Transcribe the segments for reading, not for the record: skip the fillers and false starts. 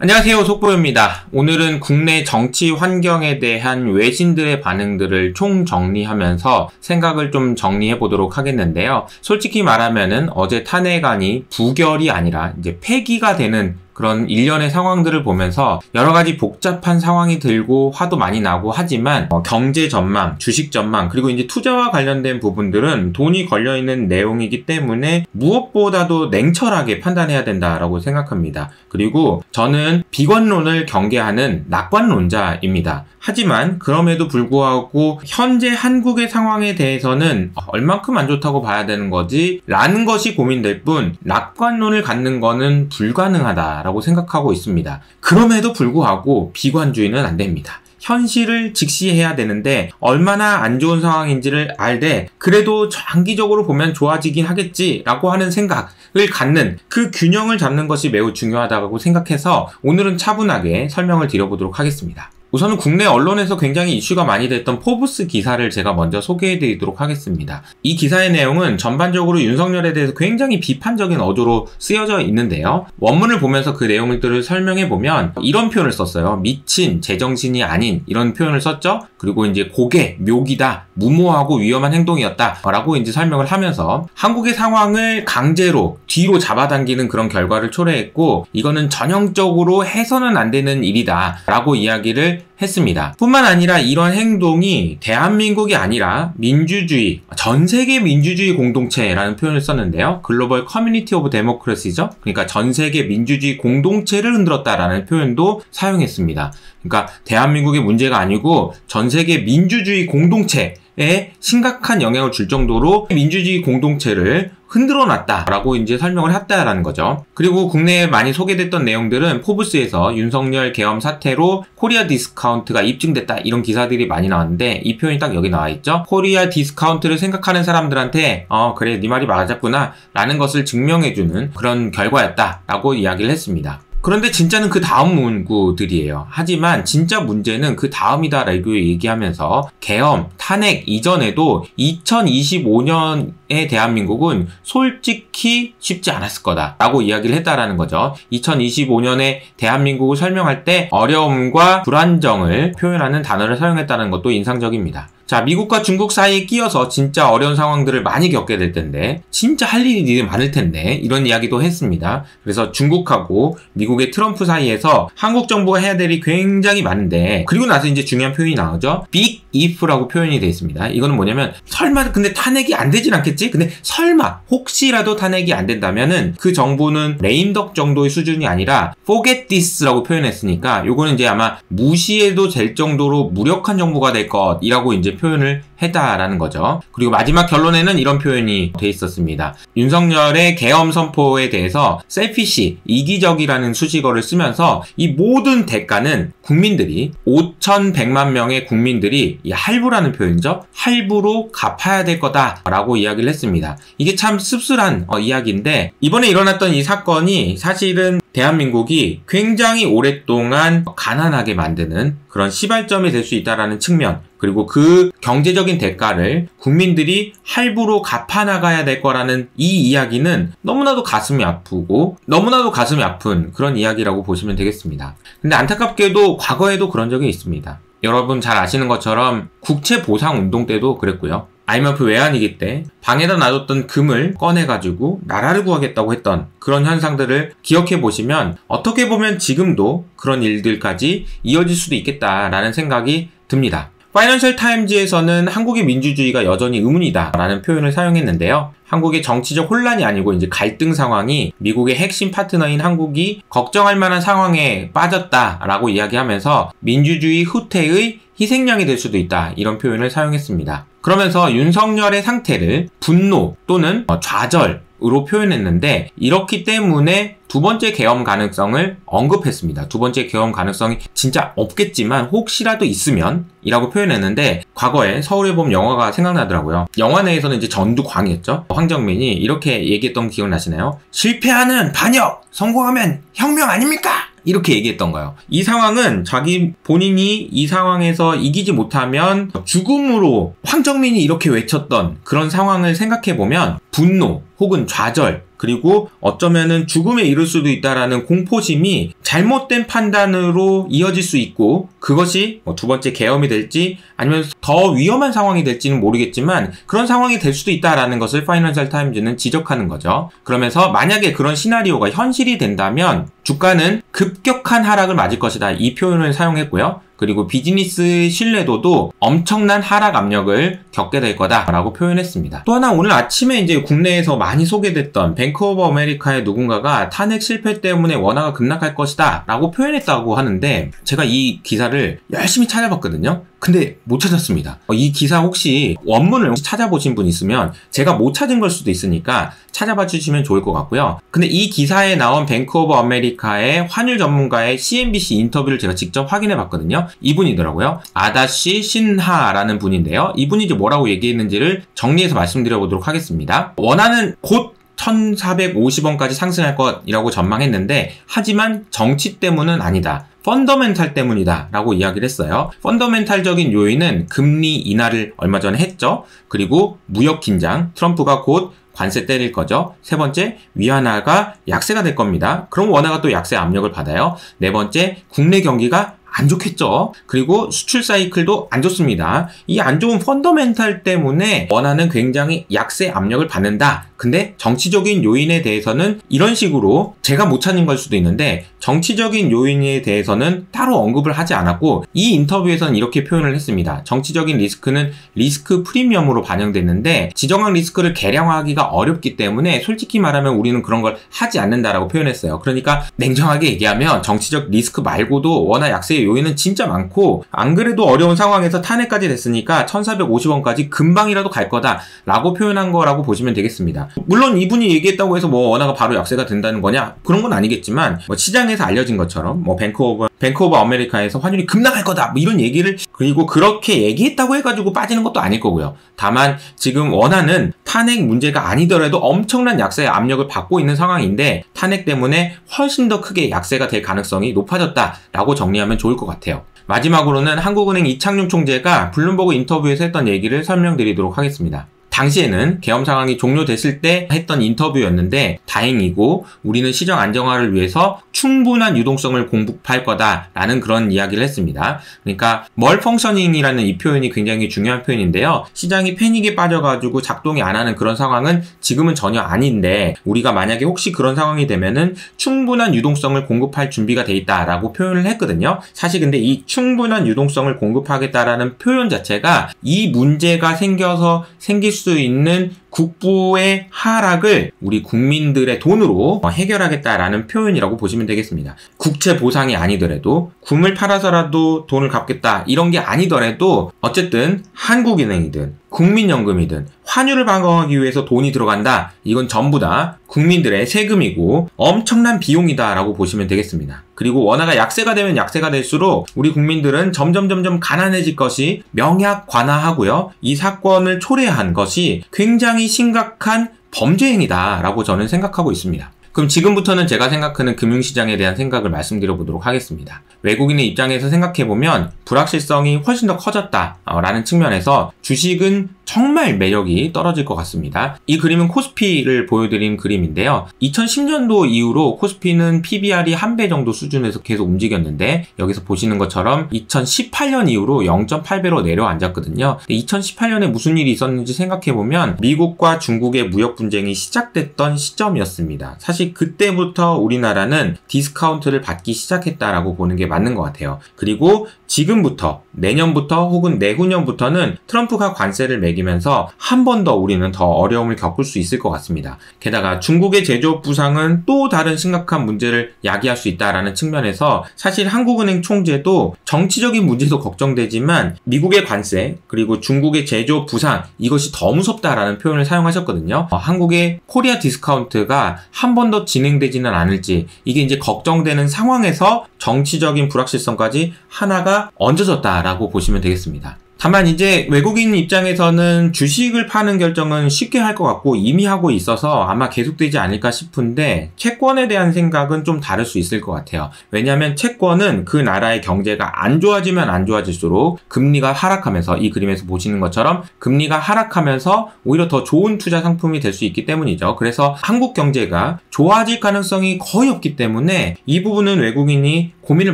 안녕하세요, 속보입니다. 오늘은 국내 정치 환경에 대한 외신들의 반응들을 총정리하면서 생각을 좀 정리해 보도록 하겠는데요. 솔직히 말하면은 어제 탄핵안이 부결이 아니라 이제 폐기가 되는 그런 일련의 상황들을 보면서 여러 가지 복잡한 상황이 들고 화도 많이 나고 하지만 경제 전망, 주식 전망, 그리고 이제 투자와 관련된 부분들은 돈이 걸려있는 내용이기 때문에 무엇보다도 냉철하게 판단해야 된다라고 생각합니다. 그리고 저는 비관론을 경계하는 낙관론자입니다. 하지만 그럼에도 불구하고 현재 한국의 상황에 대해서는 얼만큼 안 좋다고 봐야 되는 거지 라는 것이 고민될 뿐 낙관론을 갖는 거는 불가능하다라고 생각하고 있습니다. 그럼에도 불구하고 비관주의는 안 됩니다. 현실을 직시해야 되는데 얼마나 안 좋은 상황인지를 알되 그래도 장기적으로 보면 좋아지긴 하겠지라고 하는 생각을 갖는 그 균형을 잡는 것이 매우 중요하다고 생각해서 오늘은 차분하게 설명을 드려보도록 하겠습니다. 우선은 국내 언론에서 굉장히 이슈가 많이 됐던 포브스 기사를 제가 먼저 소개해드리도록 하겠습니다. 이 기사의 내용은 전반적으로 윤석열에 대해서 굉장히 비판적인 어조로 쓰여져 있는데요. 원문을 보면서 그 내용들을 설명해보면 이런 표현을 썼어요. 미친, 제정신이 아닌 이런 표현을 썼죠. 그리고 이제 고개, 묘기다, 무모하고 위험한 행동이었다 라고 이제 설명을 하면서 한국의 상황을 강제로 뒤로 잡아당기는 그런 결과를 초래했고 이거는 전형적으로 해서는 안 되는 일이다 라고 이야기를 했습니다. 뿐만 아니라 이런 행동이 대한민국이 아니라 민주주의, 전세계 민주주의 공동체라는 표현을 썼는데요. 글로벌 커뮤니티 오브 데모크래시죠. 그러니까 전세계 민주주의 공동체를 흔들었다라는 표현도 사용했습니다. 그러니까 대한민국의 문제가 아니고 전세계 민주주의 공동체에 심각한 영향을 줄 정도로 민주주의 공동체를 흔들어 놨다라고 이제 설명을 했다라는 거죠. 그리고 국내에 많이 소개됐던 내용들은 포브스에서 윤석열 계엄 사태로 코리아 디스카운트가 입증됐다 이런 기사들이 많이 나왔는데 이 표현이 딱 여기 나와 있죠. 코리아 디스카운트를 생각하는 사람들한테 그래 네 말이 맞았구나 라는 것을 증명해주는 그런 결과였다라고 이야기를 했습니다. 그런데 진짜는 그 다음 문구들이에요. 하지만 진짜 문제는 그 다음이다라고 얘기하면서 계엄, 탄핵 이전에도 2025년의 대한민국은 솔직히 쉽지 않았을 거다라고 이야기를 했다라는 거죠. 2025년의 대한민국을 설명할 때 어려움과 불안정을 표현하는 단어를 사용했다는 것도 인상적입니다. 자, 미국과 중국 사이에 끼어서 진짜 어려운 상황들을 많이 겪게 될 텐데 진짜 할 일이 많을 텐데 이런 이야기도 했습니다. 그래서 중국하고 미국의 트럼프 사이에서 한국 정부가 해야 될 일이 굉장히 많은데 그리고 나서 이제 중요한 표현이 나오죠. big if라고 표현이 되어 있습니다. 이거는 뭐냐면 설마 근데 탄핵이 안 되진 않겠지? 근데 설마 혹시라도 탄핵이 안 된다면은 그 정부는 레임덕 정도의 수준이 아니라 forget this라고 표현했으니까 요거는 이제 아마 무시해도 될 정도로 무력한 정부가 될 것이라고 이제 표현을 했다라는 거죠. 그리고 마지막 결론에는 이런 표현이 돼 있었습니다. 윤석열의 계엄 선포에 대해서 셀피시, 이기적이라는 수식어를 쓰면서 이 모든 대가는 국민들이 5,100만 명의 국민들이 이 할부라는 표현이죠. 할부로 갚아야 될 거다라고 이야기를 했습니다. 이게 참 씁쓸한 이야기인데 이번에 일어났던 이 사건이 사실은 대한민국이 굉장히 오랫동안 가난하게 만드는 그런 시발점이 될 수 있다는 측면 그리고 그 경제적인 대가를 국민들이 할부로 갚아나가야 될 거라는 이 이야기는 너무나도 가슴이 아프고 너무나도 가슴이 아픈 그런 이야기라고 보시면 되겠습니다. 근데 안타깝게도 과거에도 그런 적이 있습니다. 여러분 잘 아시는 것처럼 국채보상운동 때도 그랬고요. IMF 외환위기 때 방에다 놔뒀던 금을 꺼내가지고 나라를 구하겠다고 했던 그런 현상들을 기억해보시면 어떻게 보면 지금도 그런 일들까지 이어질 수도 있겠다라는 생각이 듭니다. 파이낸셜 타임즈에서는 한국의 민주주의가 여전히 의문이다 라는 표현을 사용했는데요. 한국의 정치적 혼란이 아니고 이제 갈등 상황이 미국의 핵심 파트너인 한국이 걱정할 만한 상황에 빠졌다라고 이야기하면서 민주주의 후퇴의 희생양이 될 수도 있다 이런 표현을 사용했습니다. 그러면서 윤석열의 상태를 분노 또는 좌절으로 표현했는데 이렇기 때문에 두 번째 계엄 가능성을 언급했습니다. 두 번째 계엄 가능성이 진짜 없겠지만 혹시라도 있으면 이라고 표현했는데 과거에 서울의 봄 영화가 생각나더라고요. 영화 내에서는 이제 전두광이었죠. 황정민이 이렇게 얘기했던 기억 나시나요? 실패하는 반역, 성공하면 혁명 아닙니까? 이렇게 얘기했던 거예요. 이 상황은 자기 본인이 이 상황에서 이기지 못하면 죽음으로 황정민이 이렇게 외쳤던 그런 상황을 생각해보면 분노 혹은 좌절 그리고 어쩌면은 죽음에 이를 수도 있다라는 공포심이 잘못된 판단으로 이어질 수 있고, 그것이 두 번째 계엄이 될지 아니면 더 위험한 상황이 될지는 모르겠지만 그런 상황이 될 수도 있다라는 것을 파이낸셜 타임즈는 지적하는 거죠. 그러면서 만약에 그런 시나리오가 현실이 된다면 주가는 급격한 하락을 맞을 것이다, 이 표현을 사용했고요. 그리고 비즈니스 신뢰도도 엄청난 하락 압력을 겪게 될 거다라고 표현했습니다. 또 하나, 오늘 아침에 이제 국내에서 많이 소개됐던 뱅크 오브 아메리카의 누군가가 탄핵 실패 때문에 원화가 급락할 것이다 라고 표현했다고 하는데, 제가 이 기사를 열심히 찾아봤거든요. 근데 못 찾았습니다. 이 기사 혹시 원문을 찾아보신 분 있으면, 제가 못 찾은 걸 수도 있으니까 찾아봐 주시면 좋을 것 같고요. 근데 이 기사에 나온 뱅크 오브 아메리카의 환율 전문가의 CNBC 인터뷰를 제가 직접 확인해 봤거든요. 이분이더라고요. 아다시 신하라는 분인데요. 이분이 이제 뭐라고 얘기했는지를 정리해서 말씀드려 보도록 하겠습니다. 원화는 곧 1450원까지 상승할 것이라고 전망했는데, 하지만 정치 때문은 아니다, 펀더멘탈 때문이다 라고 이야기를 했어요. 펀더멘탈적인 요인은 금리 인하를 얼마 전에 했죠. 그리고 무역 긴장, 트럼프가 곧 관세 때릴 거죠. 세 번째, 위안화가 약세가 될 겁니다. 그럼 원화가 또 약세 압력을 받아요. 네 번째, 국내 경기가 안 좋겠죠. 그리고 수출 사이클도 안 좋습니다. 이 안 좋은 펀더멘탈 때문에 원화는 굉장히 약세 압력을 받는다. 근데 정치적인 요인에 대해서는 이런 식으로, 제가 못 찾은 걸 수도 있는데 정치적인 요인에 대해서는 따로 언급을 하지 않았고, 이 인터뷰에서는 이렇게 표현을 했습니다. 정치적인 리스크는 리스크 프리미엄으로 반영됐는데 지정학 리스크를 계량화하기가 어렵기 때문에 솔직히 말하면 우리는 그런 걸 하지 않는다라고 표현했어요. 그러니까 냉정하게 얘기하면 정치적 리스크 말고도 원화 약세의 요인은 진짜 많고, 안 그래도 어려운 상황에서 탄핵까지 됐으니까 1450원까지 금방이라도 갈 거다 라고 표현한 거라고 보시면 되겠습니다. 물론 이분이 얘기했다고 해서 원화가 바로 약세가 된다는 거냐, 그런 건 아니겠지만, 시장에서 알려진 것처럼 뱅크 오브 아메리카에서 환율이 급락할 거다 이런 얘기를, 그리고 그렇게 얘기했다고 해가지고 빠지는 것도 아닐 거고요. 다만 지금 원화는 탄핵 문제가 아니더라도 엄청난 약세의 압력을 받고 있는 상황인데, 탄핵 때문에 훨씬 더 크게 약세가 될 가능성이 높아졌다라고 정리하면 좋을 것 같아요. 마지막으로는 한국은행 이창용 총재가 블룸버그 인터뷰에서 했던 얘기를 설명드리도록 하겠습니다. 당시에는 계엄 상황이 종료됐을 때 했던 인터뷰였는데, 다행이고 우리는 시장 안정화를 위해서 충분한 유동성을 공급할 거다라는 그런 이야기를 했습니다. 그러니까 멀펑셔닝이라는 이 표현이 굉장히 중요한 표현인데요. 시장이 패닉에 빠져가지고 작동이 안 하는 그런 상황은 지금은 전혀 아닌데, 우리가 만약에 혹시 그런 상황이 되면은 충분한 유동성을 공급할 준비가 돼 있다라고 표현을 했거든요. 사실 근데 이 충분한 유동성을 공급하겠다라는 표현 자체가 이 문제가 생길 수 있는 국부의 하락을 우리 국민들의 돈으로 해결하겠다라는 표현이라고 보시면 되겠습니다. 국채 보상이 아니더라도, 굼을 팔아서라도 돈을 갚겠다 이런 게 아니더라도, 어쨌든 한국은행이든 국민연금이든 환율을 방어하기 위해서 돈이 들어간다, 이건 전부 다 국민들의 세금이고 엄청난 비용이다 라고 보시면 되겠습니다. 그리고 원화가 약세가 되면 약세가 될수록 우리 국민들은 점점 가난해질 것이 명약관화하고요. 이 사건을 초래한 것이 굉장히 심각한 범죄 행위다 라고 저는 생각하고 있습니다. 그럼 지금부터는 제가 생각하는 금융시장에 대한 생각을 말씀드려 보도록 하겠습니다. 외국인의 입장에서 생각해보면 불확실성이 훨씬 더 커졌다라는 측면에서 주식은 정말 매력이 떨어질 것 같습니다. 이 그림은 코스피를 보여드린 그림인데요. 2010년도 이후로 코스피는 PBR이 1배 정도 수준에서 계속 움직였는데, 여기서 보시는 것처럼 2018년 이후로 0.8배로 내려앉았거든요. 2018년에 무슨 일이 있었는지 생각해보면 미국과 중국의 무역 분쟁이 시작됐던 시점이었습니다. 사실 그때부터 우리나라는 디스카운트를 받기 시작했다라고 보는 게 맞는 것 같아요. 그리고 지금부터, 내년부터 혹은 내후년부터는 트럼프가 관세를 매기면서 한 번 더 우리는 더 어려움을 겪을 수 있을 것 같습니다. 게다가 중국의 제조업 부상은 또 다른 심각한 문제를 야기할 수 있다라는 측면에서 사실 한국은행 총재도 정치적인 문제도 걱정되지만 미국의 관세 그리고 중국의 제조업 부상, 이것이 더 무섭다라는 표현을 사용하셨거든요. 한국의 코리아 디스카운트가 한 번 더 진행되지는 않을지, 이게 이제 걱정되는 상황에서 정치적인 불확실성까지 하나가 얹어졌다라고 보시면 되겠습니다. 다만 이제 외국인 입장에서는 주식을 파는 결정은 쉽게 할 것 같고 이미 하고 있어서 아마 계속되지 않을까 싶은데 채권에 대한 생각은 좀 다를 수 있을 것 같아요. 왜냐하면 채권은 그 나라의 경제가 안 좋아지면 안 좋아질수록 금리가 하락하면서, 이 그림에서 보시는 것처럼 금리가 하락하면서 오히려 더 좋은 투자 상품이 될 수 있기 때문이죠. 그래서 한국 경제가 좋아질 가능성이 거의 없기 때문에 이 부분은 외국인이 고민을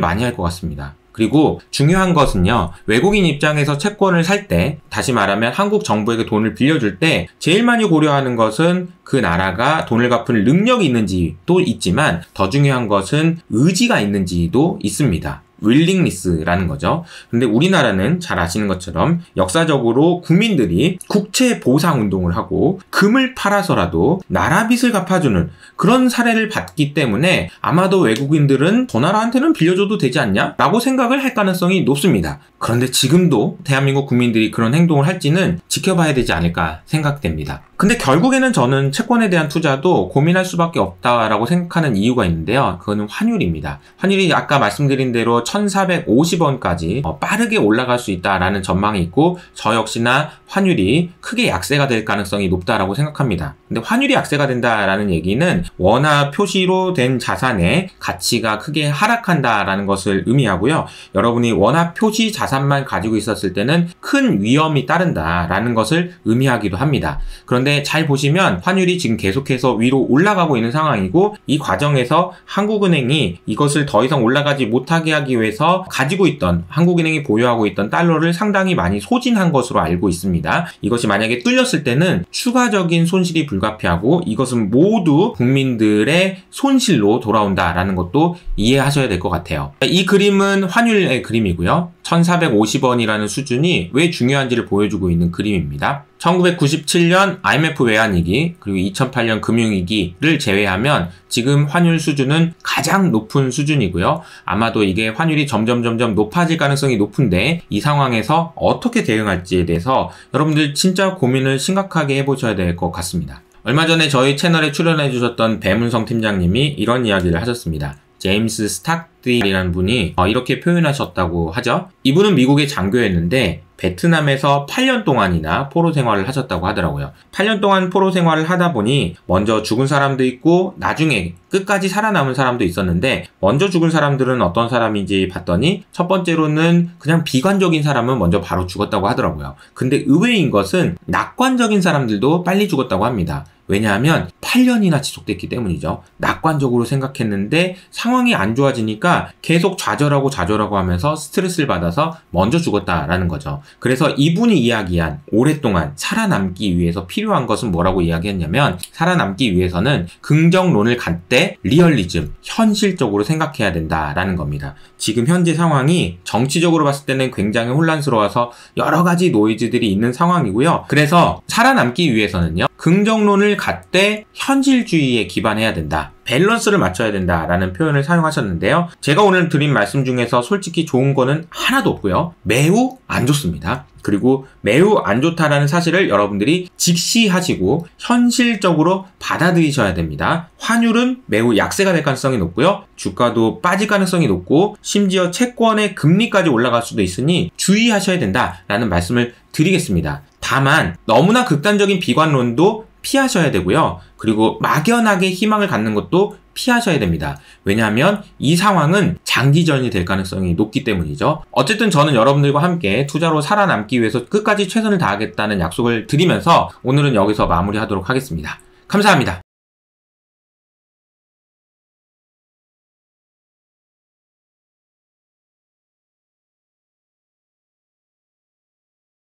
많이 할 것 같습니다. 그리고 중요한 것은요, 외국인 입장에서 채권을 살 때, 다시 말하면 한국 정부에게 돈을 빌려줄 때 제일 많이 고려하는 것은 그 나라가 돈을 갚을 능력이 있는지도 있지만 더 중요한 것은 의지가 있는지도 있습니다. 윌링리스라는 거죠. 근데 우리나라는 잘 아시는 것처럼 역사적으로 국민들이 국채 보상 운동을 하고 금을 팔아서라도 나라 빚을 갚아주는 그런 사례를 봤기 때문에 아마도 외국인들은 저 나라한테는 빌려줘도 되지 않냐? 라고 생각을 할 가능성이 높습니다. 그런데 지금도 대한민국 국민들이 그런 행동을 할지는 지켜봐야 되지 않을까 생각됩니다. 근데 결국에는 저는 채권에 대한 투자도 고민할 수밖에 없다라고 생각하는 이유가 있는데요. 그거는 환율입니다. 환율이 아까 말씀드린 대로 1450원까지 빠르게 올라갈 수 있다라는 전망이 있고, 저 역시나 환율이 크게 약세가 될 가능성이 높다라고 생각합니다. 근데 환율이 약세가 된다라는 얘기는 원화 표시로 된 자산의 가치가 크게 하락한다라는 것을 의미하고요. 여러분이 원화 표시 자산만 가지고 있었을 때는 큰 위험이 따른다라는 것을 의미하기도 합니다. 그런데 잘 보시면 환율이 지금 계속해서 위로 올라가고 있는 상황이고, 이 과정에서 한국은행이 이것을 더 이상 올라가지 못하게 하기 위해서 가지고 있던, 한국은행이 보유하고 있던 달러를 상당히 많이 소진한 것으로 알고 있습니다. 이것이 만약에 뚫렸을 때는 추가적인 손실이 불가피하고 이것은 모두 국민들의 손실로 돌아온다라는 것도 이해하셔야 될 것 같아요. 이 그림은 환율의 그림이고요. 1450원이라는 수준이 왜 중요한지를 보여주고 있는 그림입니다. 1997년 IMF 외환위기, 그리고 2008년 금융위기를 제외하면 지금 환율 수준은 가장 높은 수준이고요. 아마도 이게 환율이 점점 높아질 가능성이 높은데, 이 상황에서 어떻게 대응할지에 대해서 여러분들 진짜 고민을 심각하게 해보셔야 될 것 같습니다. 얼마 전에 저희 채널에 출연해 주셨던 배문성 팀장님이 이런 이야기를 하셨습니다. 제임스 스탁디라는 분이 이렇게 표현하셨다고 하죠. 이분은 미국의 장교였는데 베트남에서 8년 동안이나 포로 생활을 하셨다고 하더라고요. 8년 동안 포로 생활을 하다 보니 먼저 죽은 사람도 있고 나중에 끝까지 살아남은 사람도 있었는데, 먼저 죽은 사람들은 어떤 사람인지 봤더니 첫 번째로는 그냥 비관적인 사람은 먼저 바로 죽었다고 하더라고요. 근데 의외인 것은 낙관적인 사람들도 빨리 죽었다고 합니다. 왜냐하면 8년이나 지속됐기 때문이죠. 낙관적으로 생각했는데 상황이 안 좋아지니까 계속 좌절하고 하면서 스트레스를 받아서 먼저 죽었다라는 거죠. 그래서 이분이 이야기한 오랫동안 살아남기 위해서 필요한 것은 뭐라고 이야기했냐면, 살아남기 위해서는 긍정론을 갖되 리얼리즘, 현실적으로 생각해야 된다라는 겁니다. 지금 현재 상황이 정치적으로 봤을 때는 굉장히 혼란스러워서 여러 가지 노이즈들이 있는 상황이고요. 그래서 살아남기 위해서는요, 긍정론을 갖되 현실주의에 기반해야 된다. 밸런스를 맞춰야 된다라는 표현을 사용하셨는데요. 제가 오늘 드린 말씀 중에서 솔직히 좋은 거는 하나도 없고요. 매우 안 좋습니다. 그리고 매우 안 좋다라는 사실을 여러분들이 직시하시고 현실적으로 받아들이셔야 됩니다. 환율은 매우 약세가 될 가능성이 높고요. 주가도 빠질 가능성이 높고 심지어 채권의 금리까지 올라갈 수도 있으니 주의하셔야 된다라는 말씀을 드리겠습니다. 다만 너무나 극단적인 비관론도 피하셔야 되고요. 그리고 막연하게 희망을 갖는 것도 피하셔야 됩니다. 왜냐하면 이 상황은 장기전이 될 가능성이 높기 때문이죠. 어쨌든 저는 여러분들과 함께 투자로 살아남기 위해서 끝까지 최선을 다하겠다는 약속을 드리면서 오늘은 여기서 마무리하도록 하겠습니다. 감사합니다.